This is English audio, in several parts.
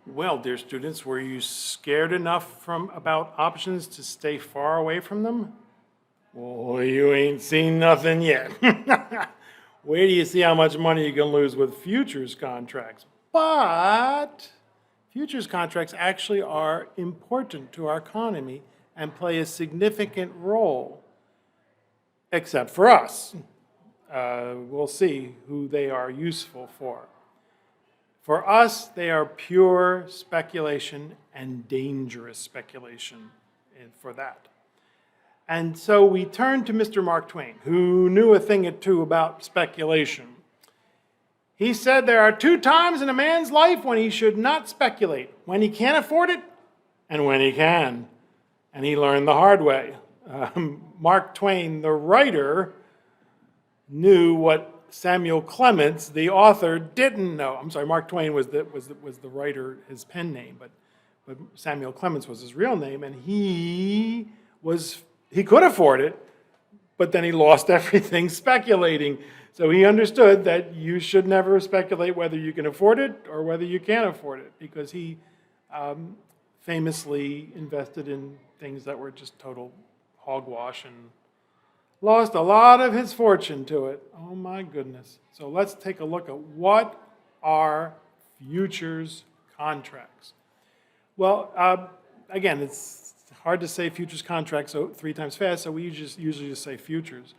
Well, dear students, were you scared enough about options to stay far away from them? Well, you ain't seen nothing yet. Wait till you see how much money you can lose with futures contracts. But futures contracts actually are important to our economy and play a significant role, except for us. We'll see who they are useful for. For us, they are pure speculation and dangerous speculation for that. And so we turn to Mr. Mark Twain, who knew a thing or two about speculation. He said there are two times in a man's life when he should not speculate: when he can't afford it and when he can. And he learned the hard way. Mark Twain, the writer, knew what Samuel Clemens, the author, didn't know. I'm sorry, Mark Twain was the writer, his pen name, but Samuel Clemens was his real name, and he could afford it, but then he lost everything speculating. So he understood that you should never speculate whether you can afford it or whether you can't afford it, because he famously invested in things that were just total hogwash and lost a lot of his fortune to it. Oh my goodness. So let's take a look at what are futures contracts. Well, again, it's hard to say futures contracts three times fast, so we usually just say futures.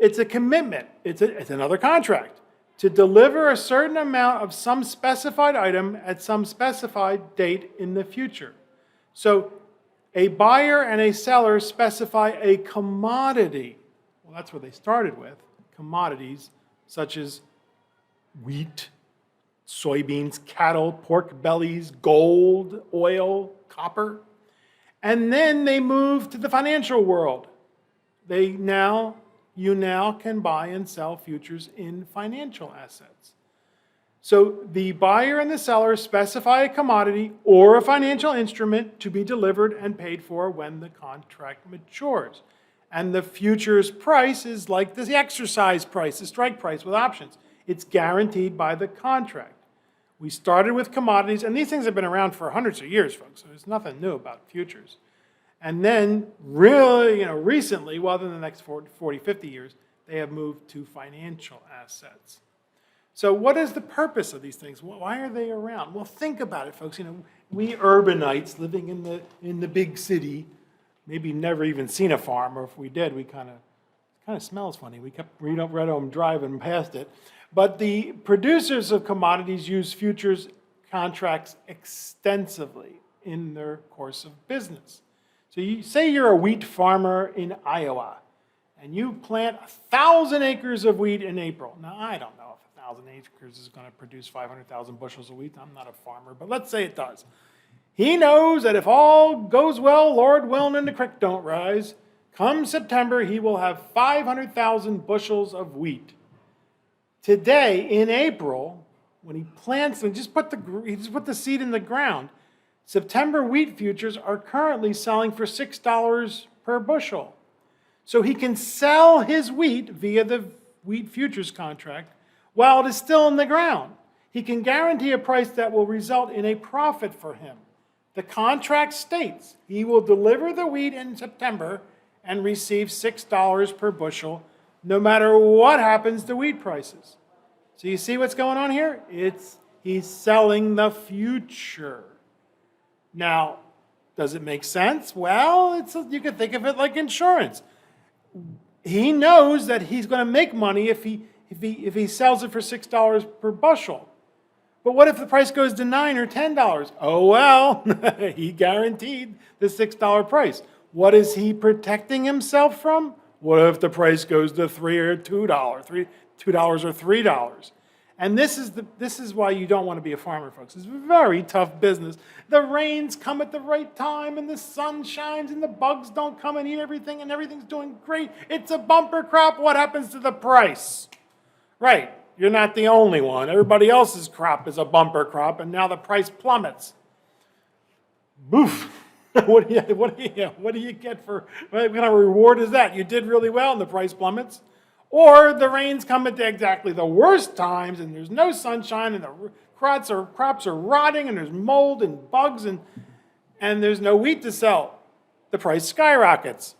It's a commitment. It's another contract to deliver a certain amount of some specified item at some specified date in the future. So a buyer and a seller specify a commodity. Well, that's what they started with, commodities such as wheat, soybeans, cattle, pork bellies, gold, oil, copper. And then they moved to the financial world. You now can buy and sell futures in financial assets. So the buyer and the seller specify a commodity or a financial instrument to be delivered and paid for when the contract matures. And the futures price is like the exercise price, the strike price with options. It's guaranteed by the contract. We started with commodities, and these things have been around for hundreds of years, folks, so there's nothing new about futures. And then really, recently, well, in the next 40, 50 years, they have moved to financial assets. So what is the purpose of these things? Why are they around? Well, think about it, folks. We urbanites living in the big city, maybe never even seen a farm, or if we did, we kind of smells funny. We kept read home driving past it. But the producers of commodities use futures contracts extensively in their course of business. So you say you're a wheat farmer in Iowa, and you plant 1,000 acres of wheat in April. Now, I don't know if 1,000 acres is going to produce 500,000 bushels of wheat. I'm not a farmer, but let's say it does. He knows that if all goes well, Lord willing, and the creek don't rise, come September, he will have 500,000 bushels of wheat. Today, in April, when he plants and just put the seed in the ground, September wheat futures are currently selling for $6 per bushel. So he can sell his wheat via the wheat futures contract while it is still in the ground. He can guarantee a price that will result in a profit for him. The contract states he will deliver the wheat in September and receive $6 per bushel, no matter what happens to wheat prices. So you see what's going on here? He's selling the future. Now, does it make sense? Well, you can think of it like insurance. He knows that he's going to make money if he sells it for $6 per bushel. But what if the price goes to $9 or $10? Oh, well, he guaranteed the $6 price. What is he protecting himself from? What if the price goes to $3 or $2, $2 or $3? And this is why you don't want to be a farmer, folks. It's a very tough business. The rains come at the right time, and the sun shines, and the bugs don't come and eat everything, and everything's doing great. It's a bumper crop. What happens to the price? Right. You're not the only one. Everybody else's crop is a bumper crop, and now the price plummets. Boof. What do you get for, what kind of reward is that? You did really well and the price plummets. Or the rains come at exactly the worst times and there's no sunshine and the crops are rotting and there's mold and bugs and there's no wheat to sell. The price skyrockets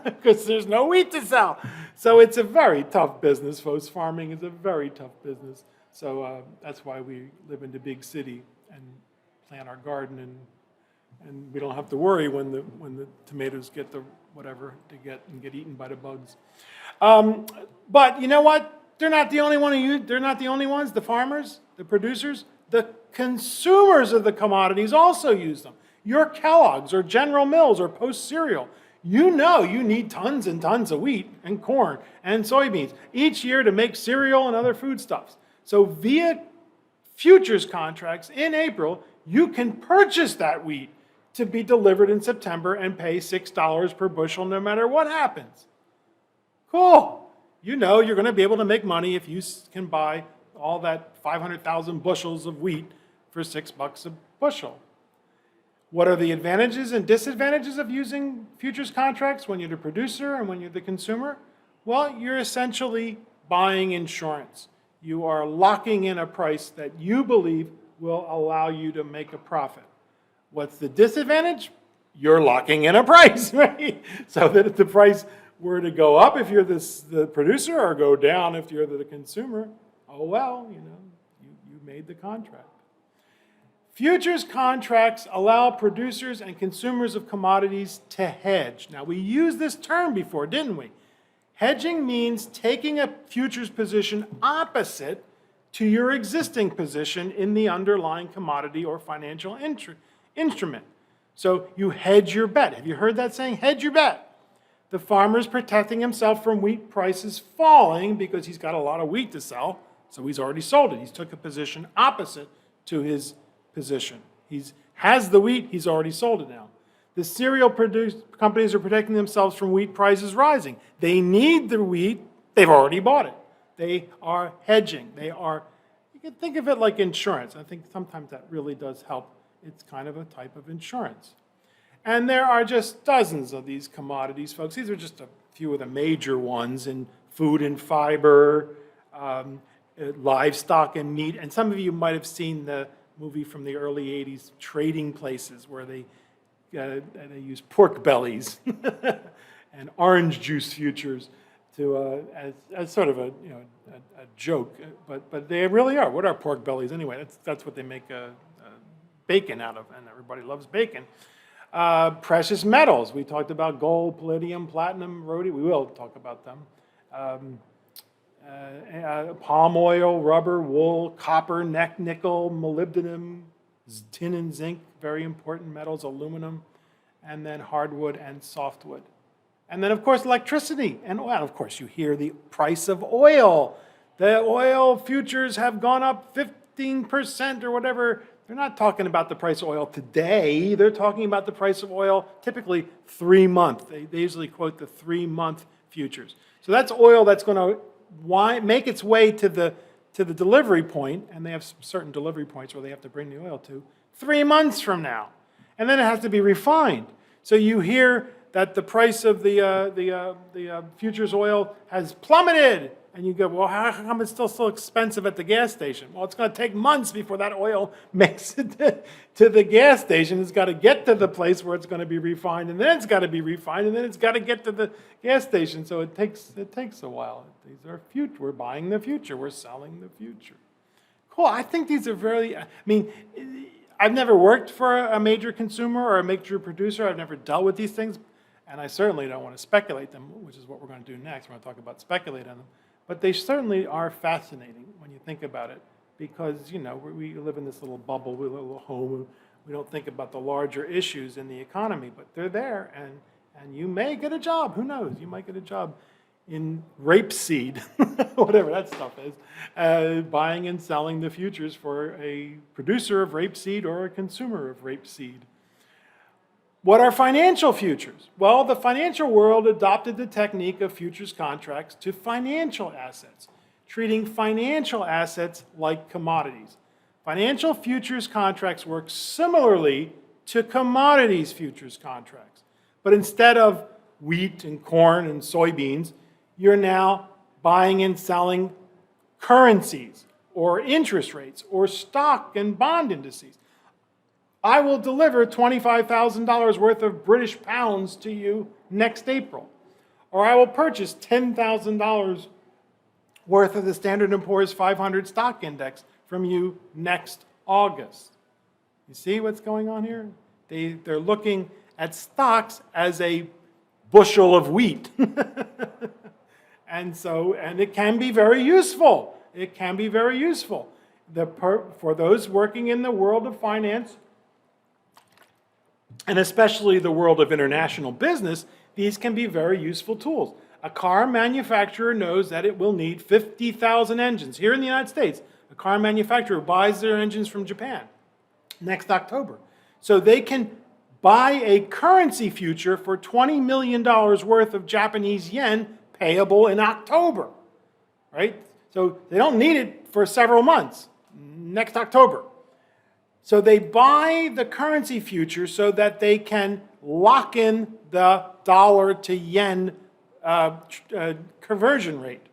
because there's no wheat to sell. So it's a very tough business, folks. Farming is a very tough business. So that's why we live in the big city and plant our garden, and we don't have to worry when the tomatoes get the whatever they get eaten by the bugs. But you know what? They're not the only one. They're not the only ones. The farmers, the producers, the consumers of the commodities also use them. Your Kellogg's or General Mills or Post cereal, you know you need tons and tons of wheat and corn and soybeans each year to make cereal and other foodstuffs. So via futures contracts in April, you can purchase that wheat to be delivered in September and pay $6 per bushel no matter what happens. Cool. You know you're going to be able to make money if you can buy all that 500,000 bushels of wheat for $6 a bushel. What are the advantages and disadvantages of using futures contracts when you're the producer and when you're the consumer? Well, you're essentially buying insurance. You are locking in a price that you believe will allow you to make a profit. What's the disadvantage? You're locking in a price, right? So that if the price were to go up if you're the producer or go down if you're the consumer, oh well, you made the contract. Futures contracts allow producers and consumers of commodities to hedge. Now, we used this term before, didn't we? Hedging means taking a futures position opposite to your existing position in the underlying commodity or financial instrument. So you hedge your bet. Have you heard that saying? Hedge your bet. The farmer's protecting himself from wheat prices falling because he's got a lot of wheat to sell, so he's already sold it. He's took a position opposite to his position. He has the wheat, he's already sold it now. The cereal companies are protecting themselves from wheat prices rising. They need the wheat, they've already bought it. They are hedging. You can think of it like insurance. I think sometimes that really does help. It's kind of a type of insurance. And there are just dozens of these commodities, folks. These are just a few of the major ones in food and fiber, livestock and meat. And some of you might have seen the movie from the early 80s, Trading Places, where they use pork bellies and orange juice futures as sort of a joke, but they really are. What are pork bellies anyway? That's what they make bacon out of, and everybody loves bacon. Precious metals. We talked about gold, palladium, platinum, rhodium. We will talk about them. Palm oil, rubber, wool, copper, nickel, molybdenum, tin and zinc, very important metals, aluminum, and then hardwood and softwood. And then, of course, electricity and oil. Of course, you hear the price of oil. The oil futures have gone up 15% or whatever. They're not talking about the price of oil today. They're talking about the price of oil typically 3 months. They usually quote the 3-month futures. So that's oil that's going to make its way to the delivery point, and they have some certain delivery points where they have to bring the oil to 3 months from now. And then it has to be refined. So you hear that the price of the futures oil has plummeted. And you go, well, how come it's still so expensive at the gas station? Well, it's going to take months before that oil makes it to the gas station. It's got to get to the place where it's going to be refined, and then it's got to be refined, and then it's got to get to the gas station. So it takes a while. These are future. We're buying the future. We're selling the future. Cool. I think these are very, I've never worked for a major consumer or a major producer. I've never dealt with these things, and I certainly don't want to speculate them, which is what we're going to do next. We're going to talk about speculate on them. But they certainly are fascinating when you think about it, because, we live in this little bubble, we live in a little home, we don't think about the larger issues in the economy, but they're there, and you may get a job, who knows, you might get a job in rapeseed, whatever that stuff is, buying and selling the futures for a producer of rapeseed or a consumer of rapeseed. What are financial futures? Well, the financial world adopted the technique of futures contracts to financial assets, treating financial assets like commodities. Financial futures contracts work similarly to commodities futures contracts. But instead of wheat and corn and soybeans, you're now buying and selling currencies, or interest rates, or stock and bond indices. I will deliver $25,000 worth of British pounds to you next April. Or I will purchase $10,000 worth of the Standard & Poor's 500 stock index from you next August. You see what's going on here? They're looking at stocks as a bushel of wheat. And it can be very useful. It can be very useful. For those working in the world of finance, and especially the world of international business, these can be very useful tools. A car manufacturer knows that it will need 50,000 engines. Here in the United States, a car manufacturer buys their engines from Japan next October. So they can buy a currency future for $20 million worth of Japanese yen payable in October, right? So they don't need it for several months, next October. So they buy the currency future so that they can lock in the dollar to yen conversion rate.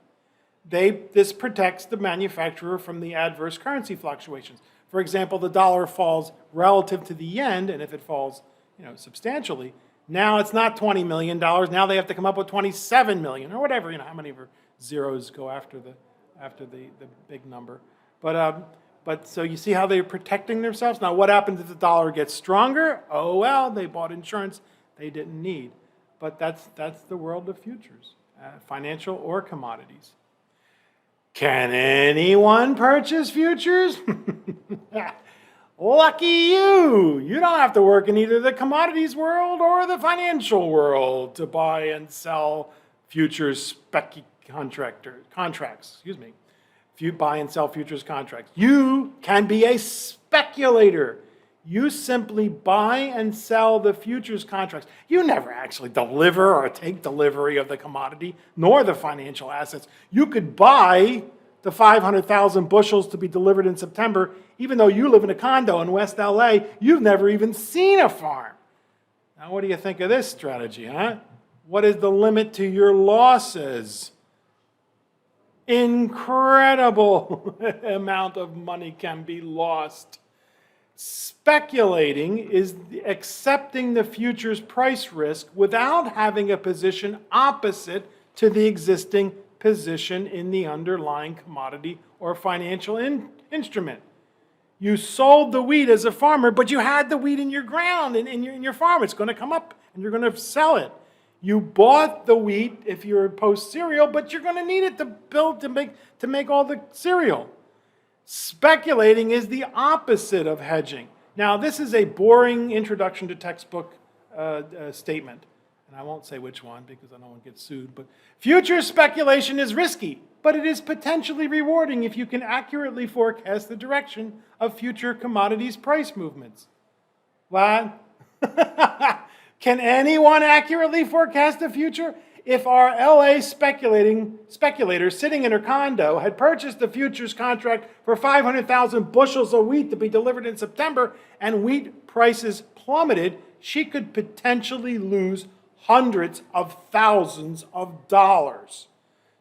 This protects the manufacturer from the adverse currency fluctuations. For example, the dollar falls relative to the yen, and if it falls substantially, now it's not $20 million. Now they have to come up with $27 million or whatever. How many zeros go after the big number? But so you see how they're protecting themselves? Now what happens if the dollar gets stronger? Oh well, they bought insurance they didn't need. But that's the world of futures, financial or commodities. Can anyone purchase futures? Lucky you! You don't have to work in either the commodities world or the financial world to buy and sell futures contracts. If you buy and sell futures contracts, you can be a speculator. You simply buy and sell the futures contracts. You never actually deliver or take delivery of the commodity, nor the financial assets. You could buy the 500,000 bushels to be delivered in September, even though you live in a condo in West LA, you've never even seen a farm. Now what do you think of this strategy, huh? What is the limit to your losses? Incredible amount of money can be lost. Speculating is accepting the future's price risk without having a position opposite to the existing position in the underlying commodity or financial instrument. You sold the wheat as a farmer, but you had the wheat in your ground, in your farm. It's going to come up, and you're going to sell it. You bought the wheat if you're post cereal, but you're going to need it to make all the cereal. Speculating is the opposite of hedging. Now, this is a boring introduction to textbook statement, and I won't say which one because I don't want to get sued, but future speculation is risky, but it is potentially rewarding if you can accurately forecast the direction of future commodities price movements. What? Can anyone accurately forecast the future? If our LA speculator sitting in her condo had purchased the futures contract for 500,000 bushels of wheat to be delivered in September and wheat prices plummeted, she could potentially lose hundreds of thousands of dollars.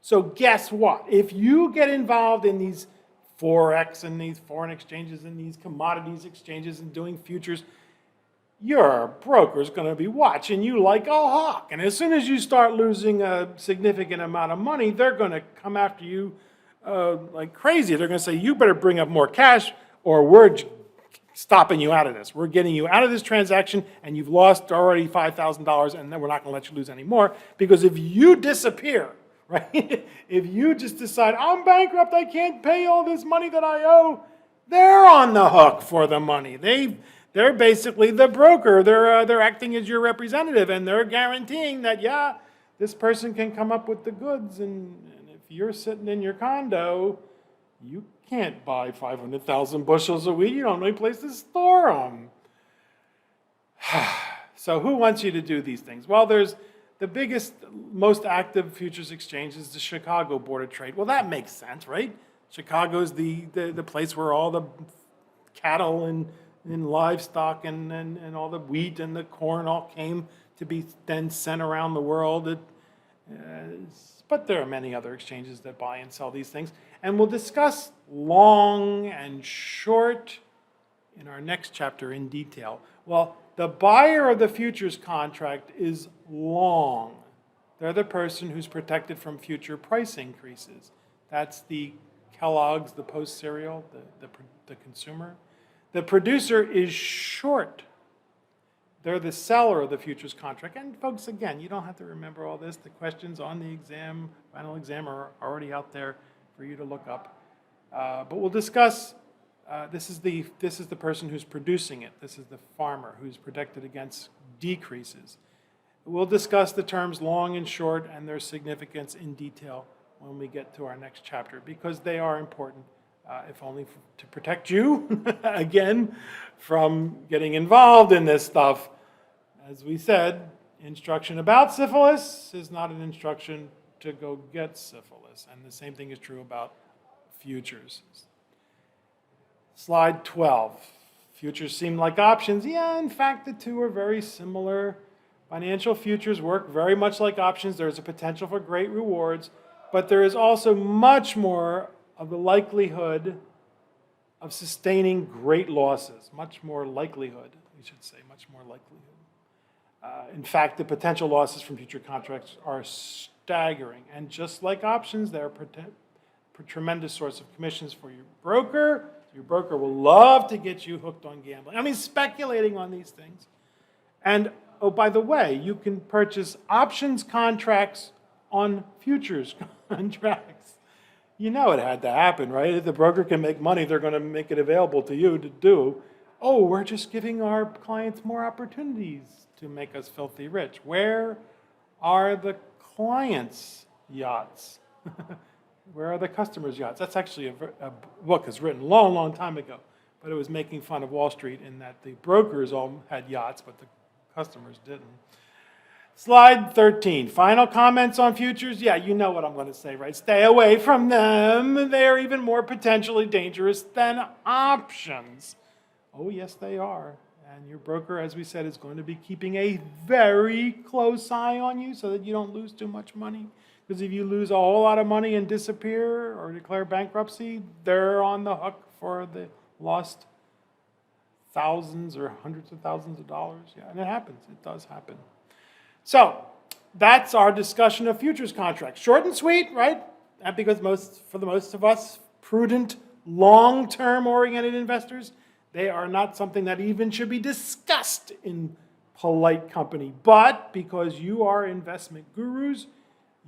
So guess what? If you get involved in these Forex and these foreign exchanges and these commodities exchanges and doing futures, your broker's going to be watching you like a hawk. And as soon as you start losing a significant amount of money, they're going to come after you like crazy. They're going to say, you better bring up more cash or we're stopping you out of this. We're getting you out of this transaction and you've lost already $5,000 and then we're not going to let you lose any more. Because if you disappear, right? If you just decide, I'm bankrupt, I can't pay all this money that I owe, they're on the hook for the money. They're basically the broker. They're acting as your representative, and they're guaranteeing that, yeah, this person can come up with the goods, and if you're sitting in your condo, you can't buy 500,000 bushels of wheat. You don't have any place to store them. So who wants you to do these things? Well, there's the biggest, most active futures exchange is the Chicago Board of Trade. Well, that makes sense, right? Chicago's the place where all the cattle and livestock and all the wheat and the corn all came to be then sent around the world. But there are many other exchanges that buy and sell these things. And we'll discuss long and short in our next chapter in detail. Well, the buyer of the futures contract is long. They're the person who's protected from future price increases. That's the Kellogg's, the Post cereal, the consumer. The producer is short. They're the seller of the futures contract. And folks, again, you don't have to remember all this. The questions on the exam, final exam, are already out there for you to look up. But we'll discuss, this is the person who's producing it. This is the farmer who's protected against decreases. We'll discuss the terms long and short and their significance in detail when we get to our next chapter, because they are important, if only to protect you, again, from getting involved in this stuff. As we said, instruction about syphilis is not an instruction to go get syphilis, and the same thing is true about futures. Slide 12. Futures seem like options. Yeah, in fact, the two are very similar. Financial futures work very much like options. There's a potential for great rewards, but there is also much more of the likelihood of sustaining great losses. Much more likelihood, we should say, much more likelihood. In fact, the potential losses from future contracts are staggering. And just like options, they're a tremendous source of commissions for your broker. Your broker will love to get you hooked on gambling. I mean, speculating on these things. And, oh, by the way, you can purchase options contracts on futures contracts. You know it had to happen, right? If the broker can make money, they're going to make it available to you to do. Oh, we're just giving our clients more opportunities to make us filthy rich. Where are the clients' yachts? Where are the customers' yachts? That's actually a book that's written a long, long time ago, but it was making fun of Wall Street in that the brokers all had yachts, but the customers didn't. Slide 13, final comments on futures. Yeah, you know what I'm going to say, right? Stay away from them. They're even more potentially dangerous than options. Oh, yes, they are. And your broker, as we said, is going to be keeping a very close eye on you so that you don't lose too much money. Because if you lose a whole lot of money and disappear or declare bankruptcy, they're on the hook for the lost thousands or hundreds of thousands of dollars. Yeah, and it happens. It does happen. So that's our discussion of futures contracts. Short and sweet, right? And because for the most of us, prudent, long-term oriented investors, they are not something that even should be discussed in polite company. But because you are investment gurus,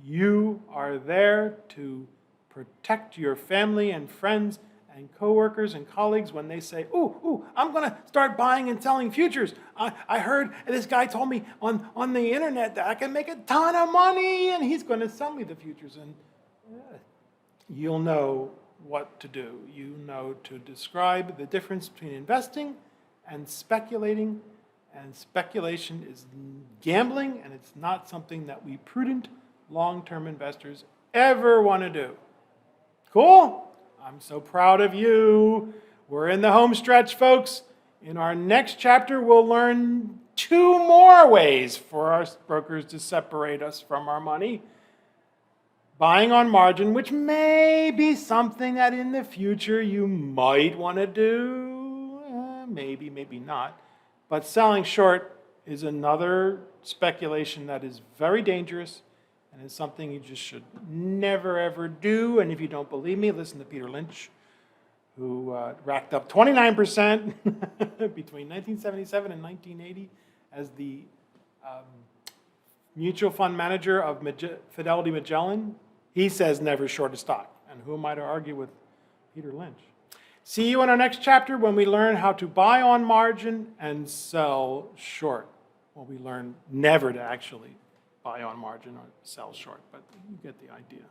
you are there to protect your family and friends and coworkers and colleagues when they say, ooh, I'm going to start buying and selling futures. I heard this guy told me on the internet that I can make a ton of money and he's going to sell me the futures. And you'll know what to do. You know to describe the difference between investing and speculating. And speculation is gambling, and it's not something that we prudent long-term investors ever want to do. Cool? I'm so proud of you. We're in the home stretch, folks. In our next chapter, we'll learn 2 more ways for our brokers to separate us from our money. Buying on margin, which may be something that in the future you might want to do. Maybe, maybe not. But selling short is another speculation that is very dangerous and is something you just should never, ever do. And if you don't believe me, listen to Peter Lynch, who racked up 29% between 1977 and 1980 as the mutual fund manager of Fidelity Magellan. He says never short a stock. And who am I to argue with Peter Lynch? See you in our next chapter when we learn how to buy on margin and sell short. Well, we learn never to actually buy on margin or sell short, but you get the idea.